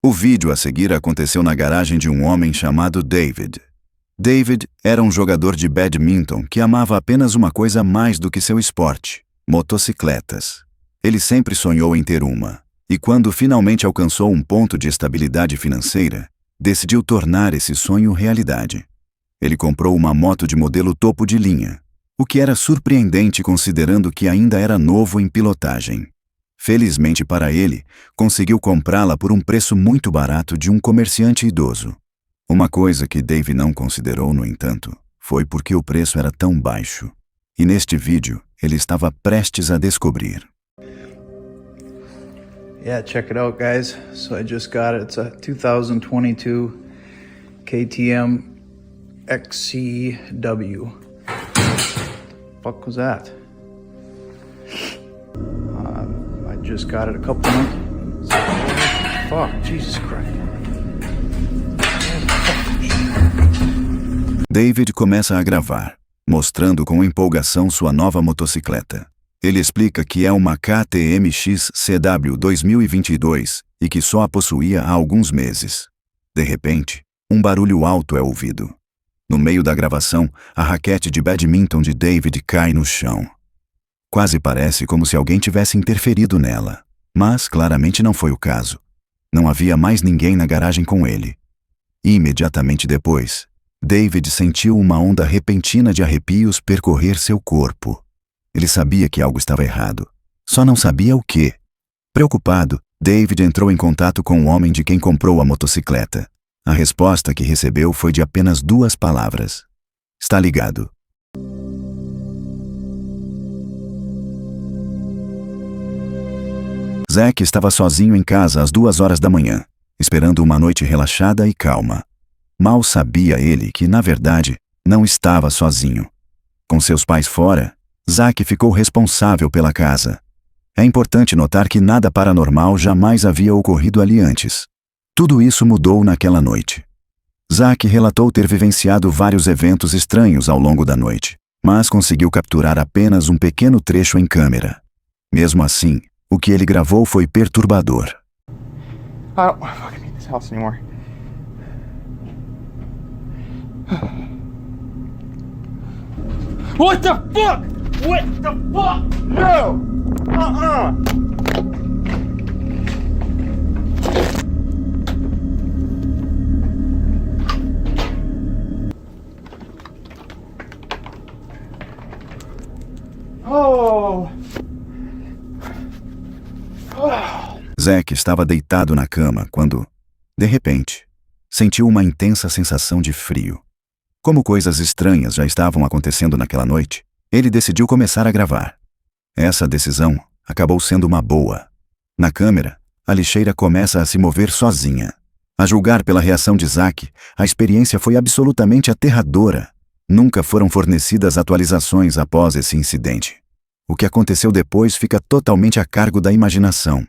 O vídeo a seguir aconteceu na garagem de um homem chamado David. David era um jogador de badminton que amava apenas uma coisa mais do que seu esporte: motocicletas. Ele sempre sonhou em ter uma, e quando finalmente alcançou um ponto de estabilidade financeira, decidiu tornar esse sonho realidade. Ele comprou uma moto de modelo topo de linha, o que era surpreendente considerando que ainda era novo em pilotagem. Felizmente para ele, conseguiu comprá-la por um preço muito barato de um comerciante idoso. Uma coisa que Dave não considerou, no entanto, foi porque o preço era tão baixo. E neste vídeo, ele estava prestes a descobrir. Yeah, check it out, guys. So I just got it. It's a 2022 KTM XCW. Fuck was that? I just got it a couple months. Fuck, Jesus Christ. David começa a gravar, mostrando com empolgação sua nova motocicleta. Ele explica que é uma KTM XCW 2022 e que só a possuía há alguns meses. De repente, um barulho alto é ouvido. No meio da gravação, a raquete de badminton de David cai no chão. Quase parece como se alguém tivesse interferido nela, mas claramente não foi o caso. Não havia mais ninguém na garagem com ele. E imediatamente depois, David sentiu uma onda repentina de arrepios percorrer seu corpo. Ele sabia que algo estava errado, só não sabia o quê. Preocupado, David entrou em contato com o homem de quem comprou a motocicleta. A resposta que recebeu foi de apenas 2 palavras: "Está ligado." Zack estava sozinho em casa às 2 horas da manhã, esperando uma noite relaxada e calma. Mal sabia ele que, na verdade, não estava sozinho. Com seus pais fora, Zack ficou responsável pela casa. É importante notar que nada paranormal jamais havia ocorrido ali antes. Tudo isso mudou naquela noite. Zack relatou ter vivenciado vários eventos estranhos ao longo da noite, mas conseguiu capturar apenas um pequeno trecho em câmera. Mesmo assim, o que ele gravou foi perturbador. I don't want to fucking be in this house anymore. What the fuck? What the fuck? No! Oh! Zack estava deitado na cama quando, de repente, sentiu uma intensa sensação de frio. Como coisas estranhas já estavam acontecendo naquela noite, ele decidiu começar a gravar. Essa decisão acabou sendo uma boa. Na câmera, a lixeira começa a se mover sozinha. A julgar pela reação de Zack, a experiência foi absolutamente aterradora. Nunca foram fornecidas atualizações após esse incidente. O que aconteceu depois fica totalmente a cargo da imaginação.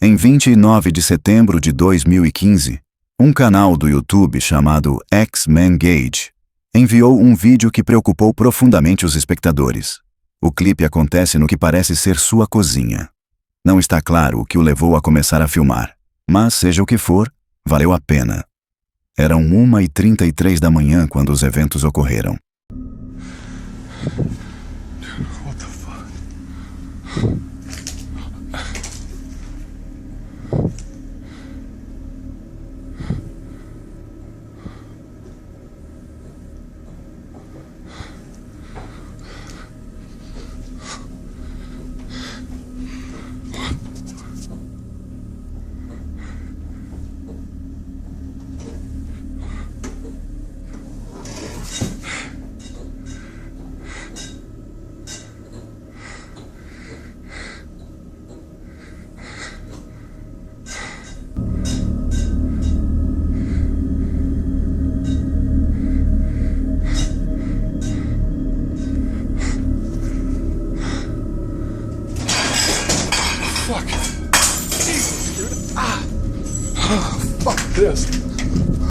Em 29 de setembro de 2015, um canal do YouTube chamado X-Men Gage enviou um vídeo que preocupou profundamente os espectadores. O clipe acontece no que parece ser sua cozinha. Não está claro o que o levou a começar a filmar, mas seja o que for, valeu a pena. Eram 1h33 da manhã quando os eventos ocorreram. What the fuck?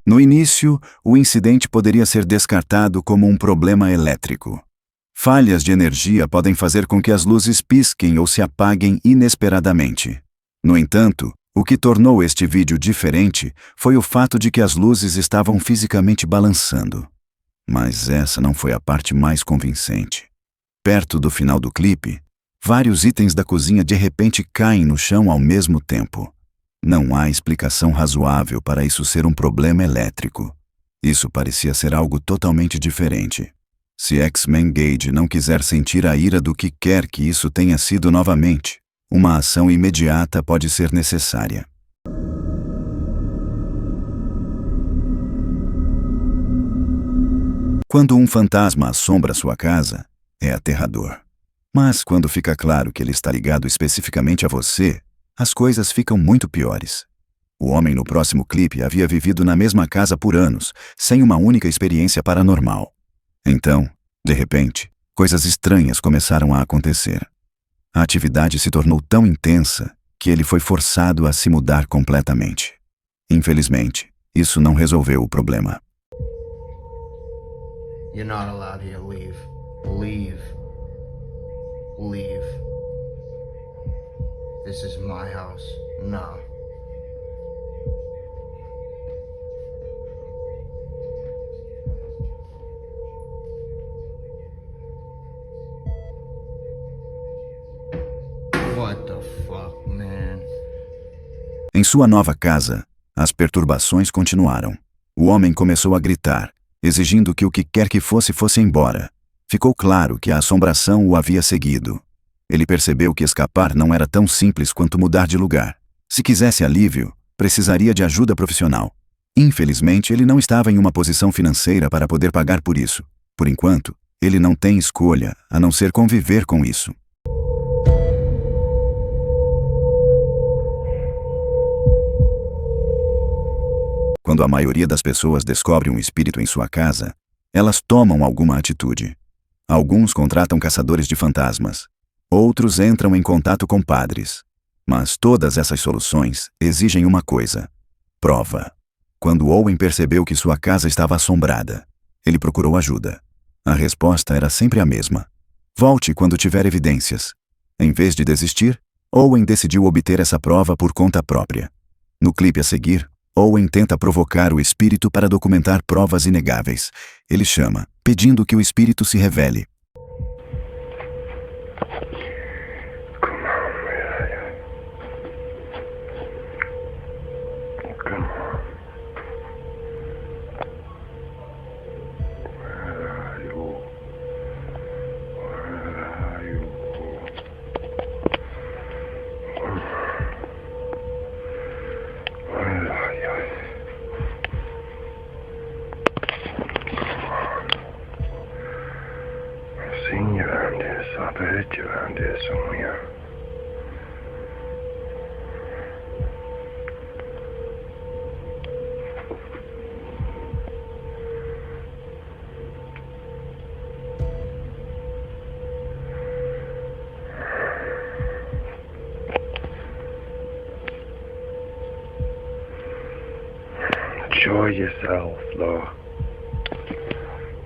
No início, o incidente poderia ser descartado como um problema elétrico. Falhas de energia podem fazer com que as luzes pisquem ou se apaguem inesperadamente. No entanto, o que tornou este vídeo diferente foi o fato de que as luzes estavam fisicamente balançando. Mas essa não foi a parte mais convincente. Perto do final do clipe, vários itens da cozinha de repente caem no chão ao mesmo tempo. Não há explicação razoável para isso ser um problema elétrico. Isso parecia ser algo totalmente diferente. Se X-Men Gage não quiser sentir a ira do que quer que isso tenha sido novamente, uma ação imediata pode ser necessária. Quando um fantasma assombra sua casa, é aterrador. Mas quando fica claro que ele está ligado especificamente a você, as coisas ficam muito piores. O homem no próximo clipe havia vivido na mesma casa por anos, sem uma única experiência paranormal. Então, de repente, coisas estranhas começaram a acontecer. A atividade se tornou tão intensa que ele foi forçado a se mudar completamente. Infelizmente, isso não resolveu o problema. You're not allowed here. Leave. Leave. Leave. This is my house. No. What the fuck, man? Em sua nova casa, as perturbações continuaram. O homem começou a gritar, exigindo que o que quer que fosse embora. Ficou claro que a assombração o havia seguido. Ele percebeu que escapar não era tão simples quanto mudar de lugar. Se quisesse alívio, precisaria de ajuda profissional. Infelizmente, ele não estava em uma posição financeira para poder pagar por isso. Por enquanto, ele não tem escolha a não ser conviver com isso. Quando a maioria das pessoas descobre um espírito em sua casa, elas tomam alguma atitude. Alguns contratam caçadores de fantasmas. Outros entram em contato com padres. Mas todas essas soluções exigem uma coisa: prova. Quando Owen percebeu que sua casa estava assombrada, ele procurou ajuda. A resposta era sempre a mesma: volte quando tiver evidências. Em vez de desistir, Owen decidiu obter essa prova por conta própria. No clipe a seguir, Owen tenta provocar o espírito para documentar provas inegáveis. Ele chama, pedindo que o espírito se revele. I've heard you around here somewhere. Show yourself, Lord.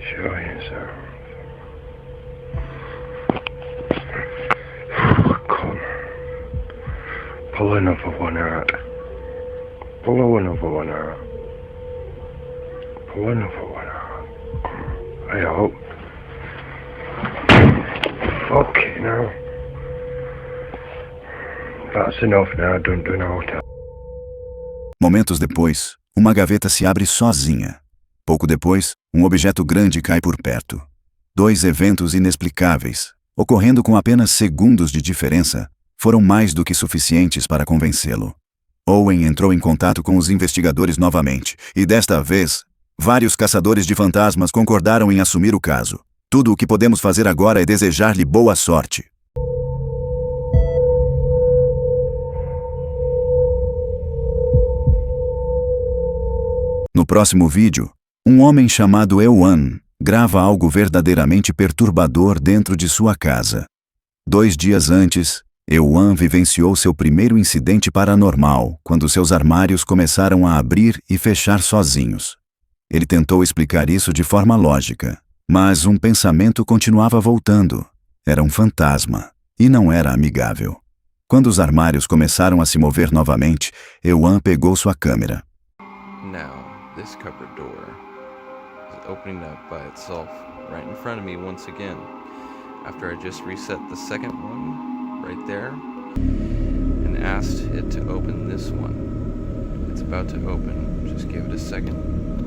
Show yourself. Pull another one out. Pull another one out. Pull another one out. I hope. Fucking hell. That's enough now, don't do no time. Momentos depois, uma gaveta se abre sozinha. Pouco depois, um objeto grande cai por perto. 2 eventos inexplicáveis, ocorrendo com apenas segundos de diferença, foram mais do que suficientes para convencê-lo. Owen entrou em contato com os investigadores novamente, e desta vez, vários caçadores de fantasmas concordaram em assumir o caso. Tudo o que podemos fazer agora é desejar-lhe boa sorte. No próximo vídeo, um homem chamado Ewan grava algo verdadeiramente perturbador dentro de sua casa. 2 dias antes, Ewan vivenciou seu primeiro incidente paranormal quando seus armários começaram a abrir e fechar sozinhos. Ele tentou explicar isso de forma lógica, Mas um pensamento continuava voltando. Era um fantasma, e não era amigável. Quando os armários começaram a se mover novamente, Ewan pegou sua câmera. Now, this cupboard door is opening up by itself right in front of me once again. After I just reset the second one right there and asked it to open this one. It's about to open. Just give it a second.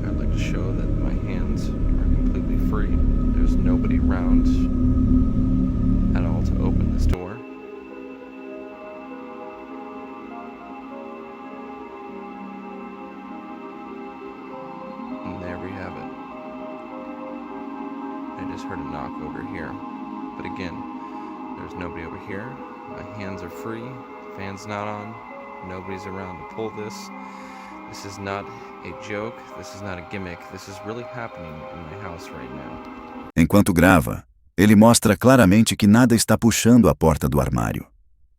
I'd like to show that my hands are completely free. There's nobody around at all to open this door. And there we have it. I just heard a knock over here. But again, there's nobody over here. My hands are free. Fan's not on. Nobody's around to pull this. This is not a joke. This is not a gimmick. This is really happening in my house right now. Enquanto grava, ele mostra claramente que nada está puxando a porta do armário.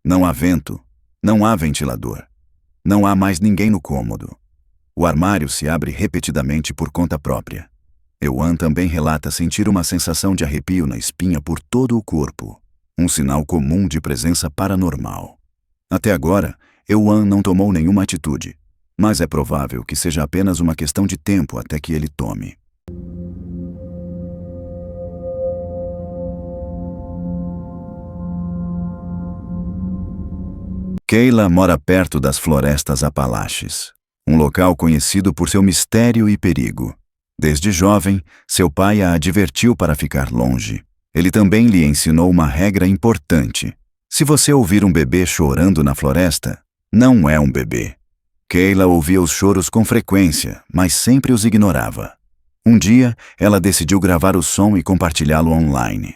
Não há vento, não há ventilador. Não há mais ninguém no cômodo. O armário se abre repetidamente por conta própria. Ewan também relata sentir uma sensação de arrepio na espinha por todo o corpo, um sinal comum de presença paranormal. Até agora, Ewan não tomou nenhuma atitude, mas é provável que seja apenas uma questão de tempo até que ele tome. Kayla mora perto das florestas Apalaches, um local conhecido por seu mistério e perigo. Desde jovem, seu pai a advertiu para ficar longe. Ele também lhe ensinou uma regra importante. Se você ouvir um bebê chorando na floresta, não é um bebê. Kayla ouvia os choros com frequência, mas sempre os ignorava. Um dia, ela decidiu gravar o som e compartilhá-lo online.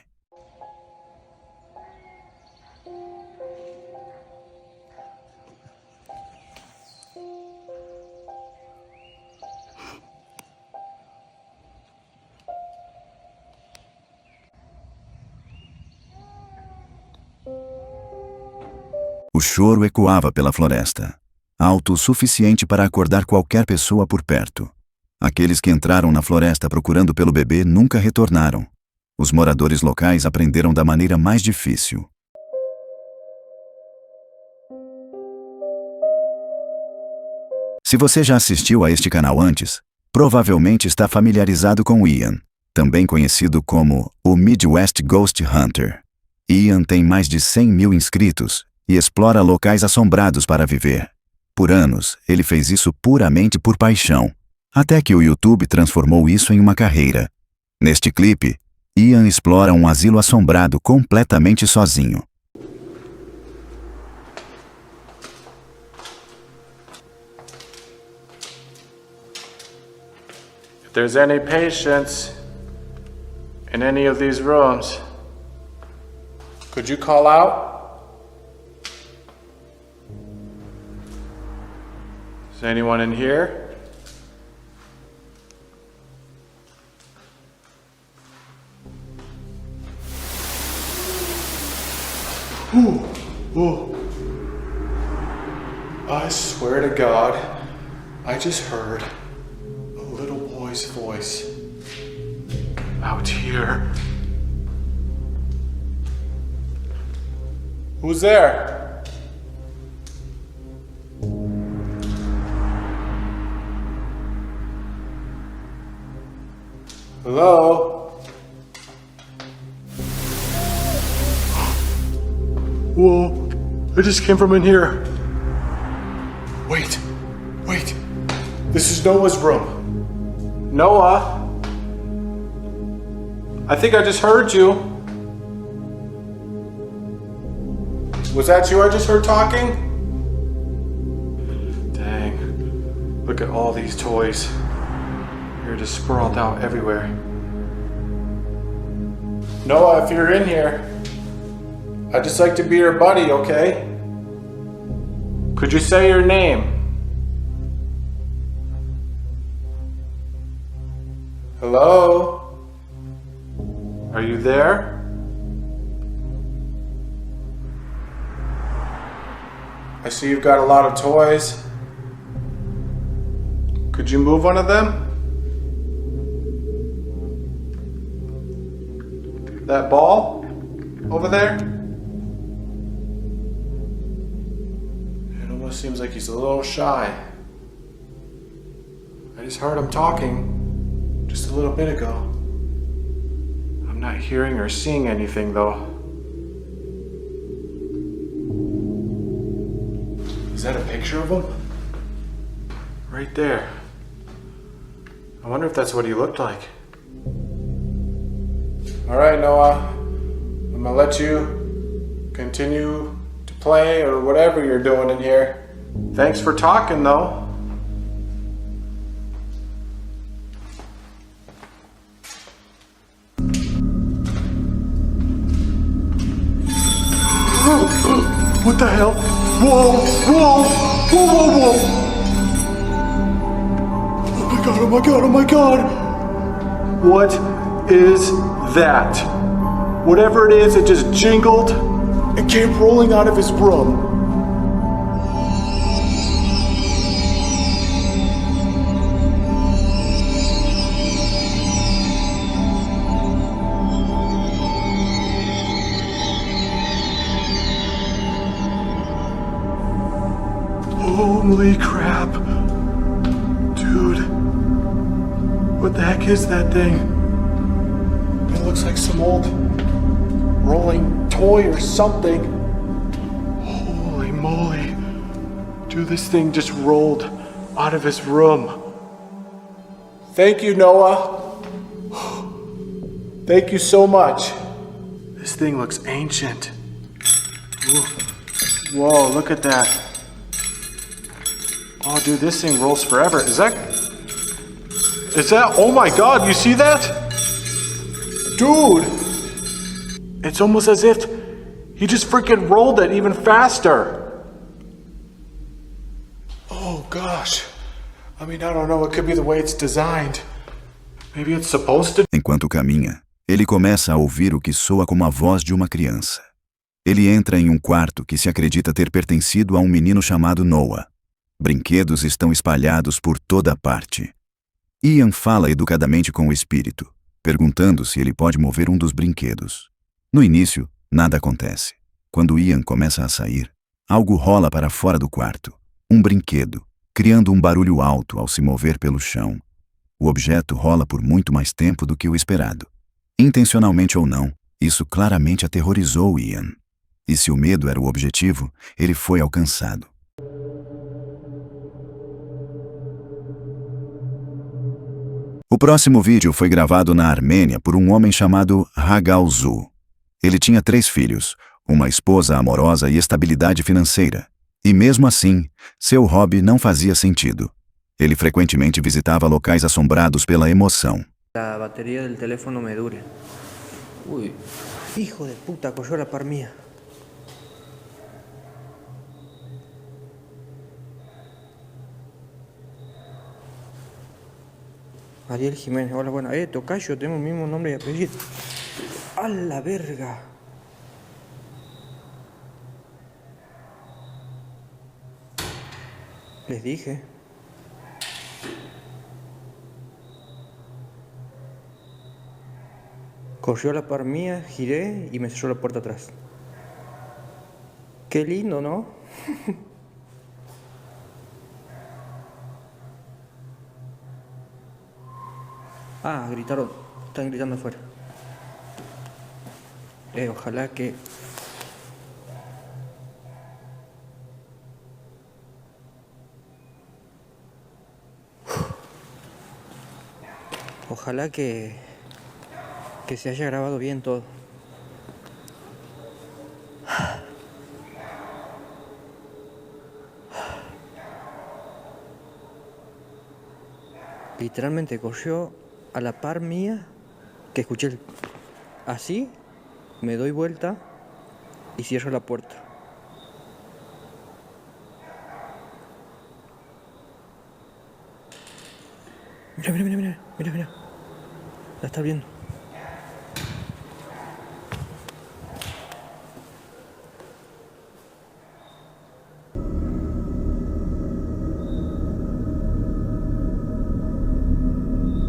O choro ecoava pela floresta, alto o suficiente para acordar qualquer pessoa por perto. Aqueles que entraram na floresta procurando pelo bebê nunca retornaram. Os moradores locais aprenderam da maneira mais difícil. Se você já assistiu a este canal antes, provavelmente está familiarizado com Ian, também conhecido como o Midwest Ghost Hunter. Ian tem mais de 100 mil inscritos e explora locais assombrados para viver. Por anos, ele fez isso puramente por paixão, até que o YouTube transformou isso em uma carreira. Neste clipe, Ian explora um asilo assombrado completamente sozinho. If there's any patients in any of these rooms, could you call out? Is anyone in here? Ooh. I swear to God, I just heard a little boy's voice out here. Who's there? Hello? Whoa, I just came from in here. Wait. This is Noah's room. Noah? I think I just heard you. Was that you I just heard talking? Dang, look at all these toys. You're just sprawled out everywhere. Noah, if you're in here, I'd just like to be your buddy, okay? Could you say your name? Hello? Are you there? I see you've got a lot of toys. Could you move one of them? That ball over there? It almost seems like he's a little shy. I just heard him talking just a little bit ago. I'm not hearing or seeing anything though. Is that a picture of him? Right there. I wonder if that's what he looked like. All right, Noah. I'm gonna let you continue to play or whatever you're doing in here. Thanks for talking though. What the hell? Whoa, whoa, whoa, whoa, whoa. Oh my god, oh my god, oh my god. What is that? Whatever it is, it just jingled and came rolling out of his room. Holy crap. Dude. What the heck is that thing? It looks like some old rolling toy or something. Holy moly. Dude, this thing just rolled out of his room. Thank you, Noah. Thank you so much. This thing looks ancient. Whoa, look at that. Oh, dude, this thing rolls forever. Is that, oh my god, you see that? Dude, it's almost as if he just freaking rolled it even faster. Oh gosh. I mean, I don't know, it could be the way it's designed. Maybe it's supposed to. Enquanto caminha, ele começa a ouvir o que soa como a voz de uma criança. Ele entra em um quarto que se acredita ter pertencido a um menino chamado Noah. Brinquedos estão espalhados por toda parte. Ian fala educadamente com o espírito, perguntando se ele pode mover um dos brinquedos. No início, nada acontece. Quando Ian começa a sair, algo rola para fora do quarto. Um brinquedo, criando um barulho alto ao se mover pelo chão. O objeto rola por muito mais tempo do que o esperado. Intencionalmente ou não, isso claramente aterrorizou Ian. E se o medo era o objetivo, ele foi alcançado. O próximo vídeo foi gravado na Armênia por um homem chamado Hagal Zu. Ele tinha 3 filhos, uma esposa amorosa e estabilidade financeira. E mesmo assim, seu hobby não fazia sentido. Ele frequentemente visitava locais assombrados pela emoção. La batería del teléfono me dure. Uy, hijo de puta, cogió la par mía. Ariel Jiménez, hola, bueno, tocayo, tenemos el mismo nombre y apellido. ¡A la verga! Les dije. Corrió a la par mía, giré y me cerró la puerta atrás. Qué lindo, ¿no? Ah, gritaron. Están gritando afuera. Ojalá que... Ojalá que se haya grabado bien todo. Literalmente corrió a la par mía, que escuché así, me doy vuelta y cierro la puerta. Mira. La está viendo.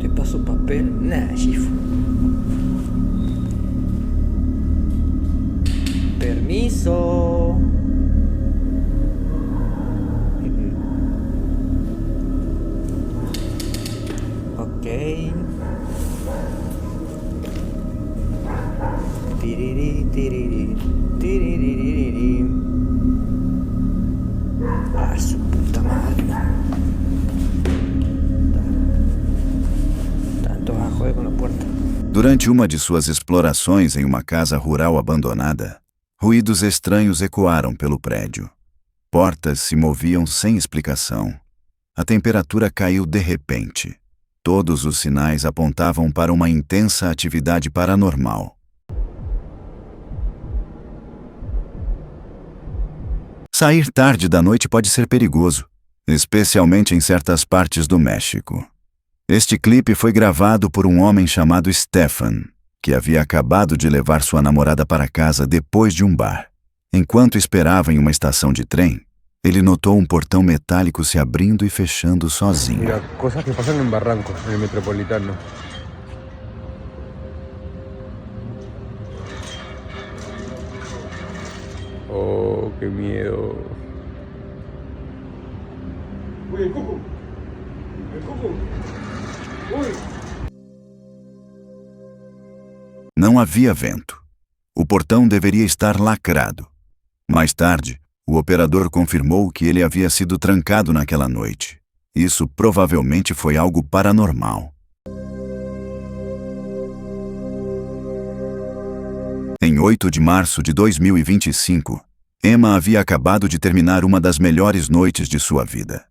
Te paso papel. Nah, Shifu. Durante uma de suas explorações em uma casa rural abandonada, ruídos estranhos ecoaram pelo prédio. Portas se moviam sem explicação. A temperatura caiu de repente. Todos os sinais apontavam para uma intensa atividade paranormal. Sair tarde da noite pode ser perigoso, especialmente em certas partes do México. Este clipe foi gravado por um homem chamado Stefan, que havia acabado de levar sua namorada para casa depois de um bar. Enquanto esperava em uma estação de trem, ele notou um portão metálico se abrindo e fechando sozinho. Mira, cosas que pasan en Barranco, en el Metropolitano. Oh, qué miedo. Uy, el cuco. El cuco. Uy. Não havia vento. O portão deveria estar lacrado. Mais tarde, o operador confirmou que ele havia sido trancado naquela noite. Isso provavelmente foi algo paranormal. Em 8 de março de 2025, Emma havia acabado de terminar uma das melhores noites de sua vida.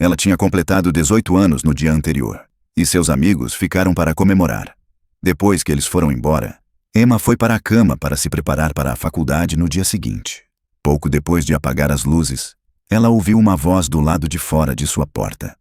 Ela tinha completado 18 anos no dia anterior, e seus amigos ficaram para comemorar. Depois que eles foram embora, Emma foi para a cama para se preparar para a faculdade no dia seguinte. Pouco depois de apagar as luzes, ela ouviu uma voz do lado de fora de sua porta.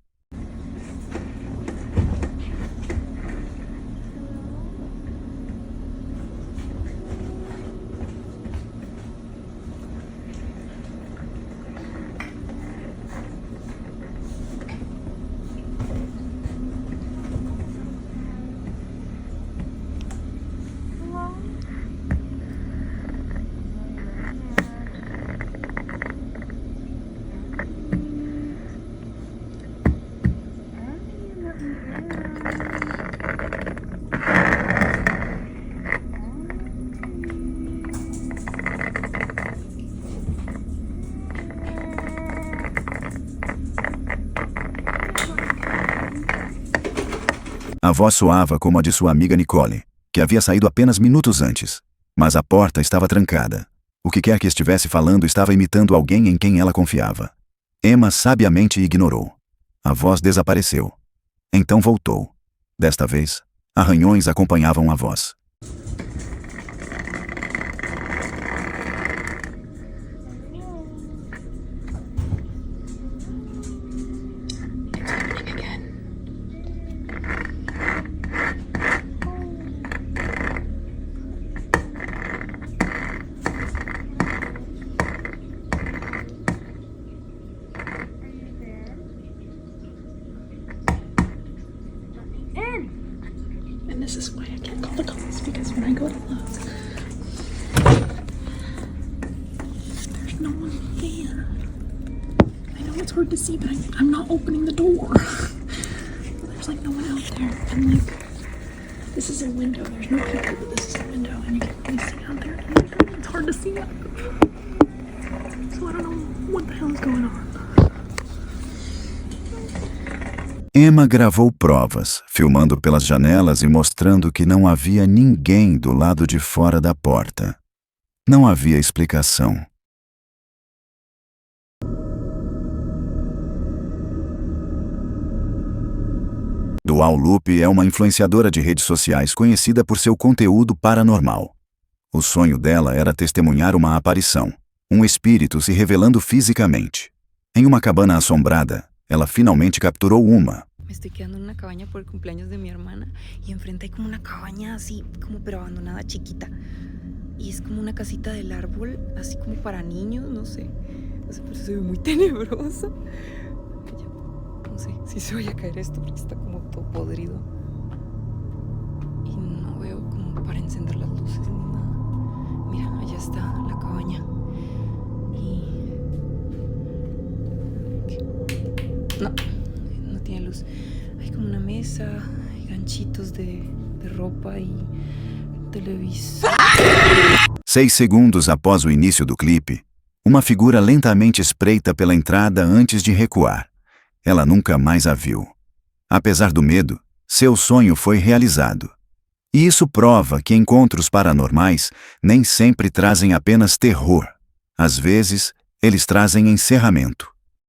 A voz soava como a de sua amiga Nicole, que havia saído apenas minutos antes. Mas a porta estava trancada. O que quer que estivesse falando estava imitando alguém em quem ela confiava. Emma sabiamente ignorou. A voz desapareceu. Então voltou. Desta vez, arranhões acompanhavam a voz. And this is why I can't call the cops, because when I go to look, there's no one there. I know it's hard to see, but I'm not opening the door. There's like no one out there, and like this is a window. There's no people, but this is a window, and you can really see out there. And it's hard to see out. So I don't know what the hell is going on. Emma gravou provas, filmando pelas janelas e mostrando que não havia ninguém do lado de fora da porta. Não havia explicação. Dual Loop é uma influenciadora de redes sociais conhecida por seu conteúdo paranormal. O sonho dela era testemunhar uma aparição, um espírito se revelando fisicamente. Em uma cabana assombrada, ela finalmente capturou uma. Me estoy quedando en una cabaña por el cumpleaños de mi hermana y enfrente hay como una cabaña así, como pero abandonada, chiquita. Y es como una casita del árbol, así como para niños, no sé. No sé, pero se ve muy tenebroso. No sé si se vaya a caer esto porque está como todo podrido. Y no veo como para encender las luces ni nada. Mira, allá está la cabaña. Y... ¿qué? No tiene luz. Hay como una mesa, hay ganchitos de ropa y televisor. 6 segundos após o início do clipe, uma figura lentamente espreita pela entrada antes de recuar. Ela nunca mais a viu. Apesar do medo, seu sonho foi realizado. E isso prova que encontros paranormais nem sempre trazem apenas terror. Às vezes, eles trazem encerramento.